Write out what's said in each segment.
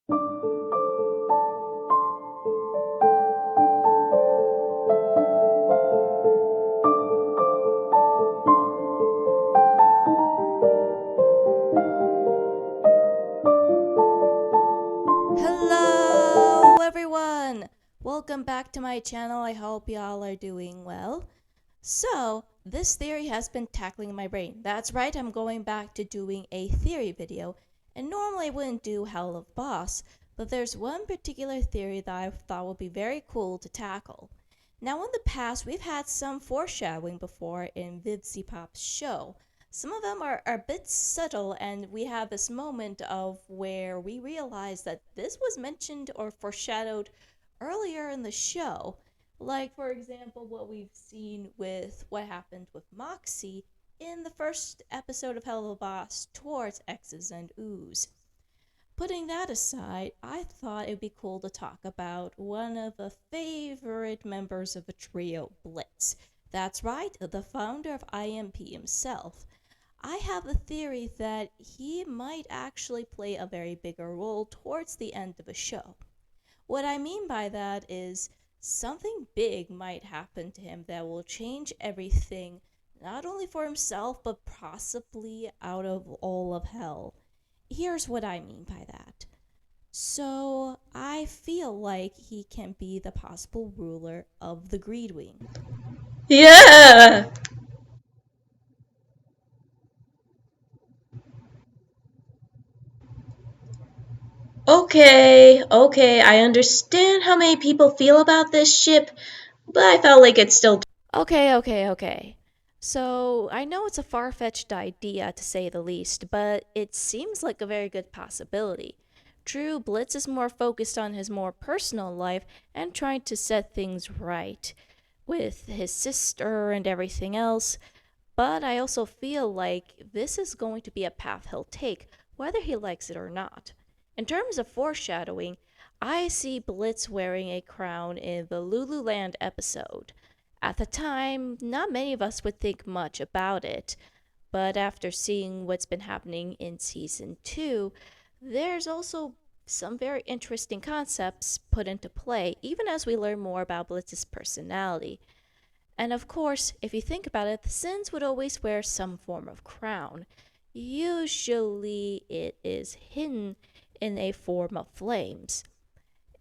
Hello everyone! Welcome back to my channel. I hope y'all are doing well. So, this theory has been tackling my brain. That's right, I'm going back to doing a theory video. And normally I wouldn't do Helluva Boss, but there's one particular theory that I thought would be very cool to tackle. Now in the past, we've had some foreshadowing before in Blitz Pop's show. Some of them are a bit subtle, and we have this moment of where we realize that this was mentioned or foreshadowed earlier in the show. Like, for example, what we've seen with what happened with Moxie in the first episode of Helluva Boss towards X's and Oo's. Putting that aside, I thought it'd be cool to talk about one of the favorite members of the trio, Blitz. That's right, the founder of IMP himself. I have a theory that he might actually play a very bigger role towards the end of a show. What I mean by that is something big might happen to him that will change everything, not only for himself, but possibly out of all of hell. Here's what I mean by that. So, I feel like he can be the possible ruler of the Greedwing. Yeah! Okay, I understand how many people feel about this ship, but I felt like it's still. Okay. So, I know it's a far-fetched idea to say the least, but it seems like a very good possibility. True, Blitz is more focused on his more personal life and trying to set things right with his sister and everything else, but I also feel like this is going to be a path he'll take, whether he likes it or not. In terms of foreshadowing, I see Blitz wearing a crown in the Lululand episode. At the time, not many of us would think much about it, but after seeing what's been happening in season 2, there's also some very interesting concepts put into play, even as we learn more about Blitz's personality. And of course, if you think about it, the Sins would always wear some form of crown. Usually it is hidden in a form of flames.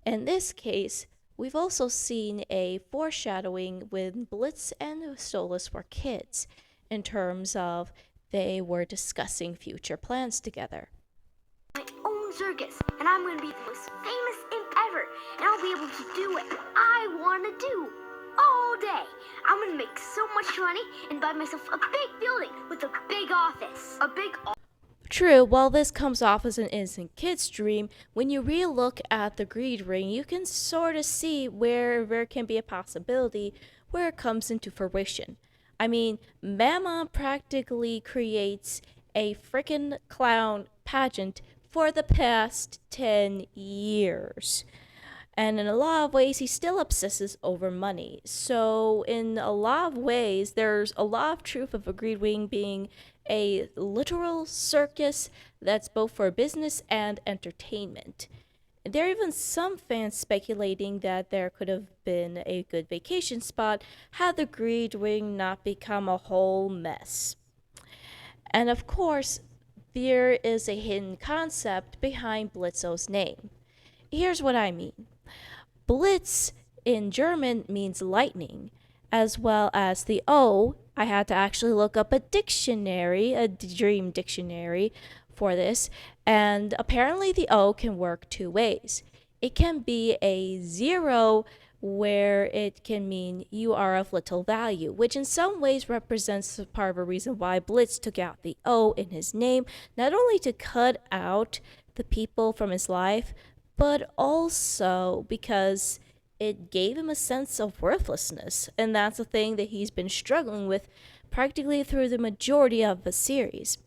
In this case, we've also seen a foreshadowing when Blitz and Solus were kids, in terms of they were discussing future plans together. My own circus, and I'm going to be the most famous imp ever, and I'll be able to do what I want to do all day. I'm going to make so much money and buy myself a big building with a big office. True, while this comes off as an innocent kid's dream, when you re-look at the Greed Ring, you can sort of see where there can be a possibility where it comes into fruition. I mean, Mama practically creates a frickin' clown pageant for the past 10 years. And in a lot of ways, he still obsesses over money. So, in a lot of ways, there's a lot of truth of a Greed Wing being a literal circus that's both for business and entertainment. There are even some fans speculating that there could have been a good vacation spot had the Greed Wing not become a whole mess. And of course, there is a hidden concept behind Blitzo's name. Here's what I mean. Blitz in German means lightning, as well as the O. I had to actually look up a dictionary, a dream dictionary for this, and apparently the O can work two ways. It can be a 0 where it can mean you are of little value, which in some ways represents part of a reason why Blitz took out the O in his name, not only to cut out the people from his life, but also because it gave him a sense of worthlessness, and that's a thing that he's been struggling with practically through the majority of the series.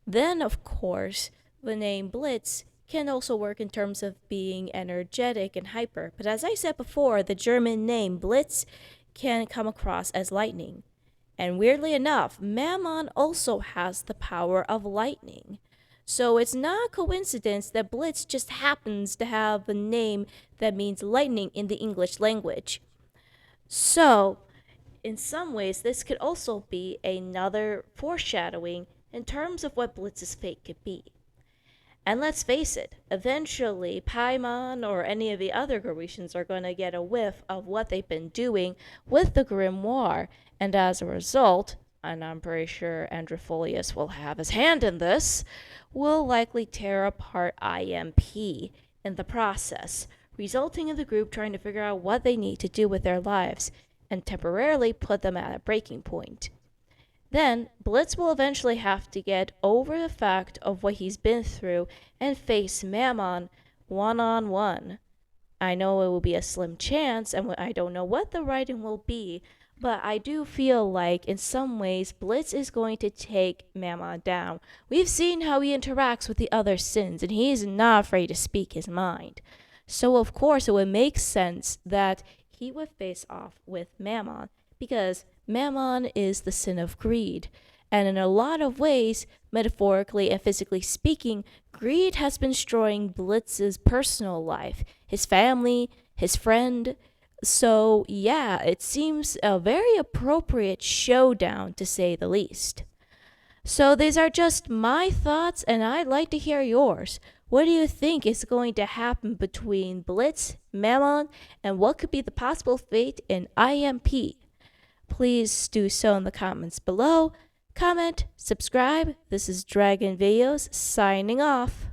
Then, of course, the name Blitz can also work in terms of being energetic and hyper, but as I said before, the German name Blitz can come across as lightning. And weirdly enough, Mammon also has the power of lightning. So it's not a coincidence that Blitz just happens to have a name that means lightning in the English language. So, in some ways, this could also be another foreshadowing in terms of what Blitz's fate could be. And let's face it, eventually Paimon or any of the other Grecians are going to get a whiff of what they've been doing with the grimoire, and as a result, and I'm pretty sure Andropholius will have his hand in this, will likely tear apart IMP in the process, resulting in the group trying to figure out what they need to do with their lives and temporarily put them at a breaking point. Then, Blitz will eventually have to get over the fact of what he's been through and face Mammon one-on-one. I know it will be a slim chance, and I don't know what the writing will be, but I do feel like in some ways Blitz is going to take Mammon down. We've seen how he interacts with the other sins, and he is not afraid to speak his mind. So of course it would make sense that he would face off with Mammon, because Mammon is the sin of greed. And in a lot of ways, metaphorically and physically speaking, greed has been destroying Blitz's personal life, his family, his friend. So, yeah, it seems a very appropriate showdown to say the least. So, these are just my thoughts, and I'd like to hear yours. What do you think is going to happen between Blitz, Mammon, and what could be the possible fate in IMP? Please do so in the comments below. Comment, subscribe. This is Dragon Videos signing off.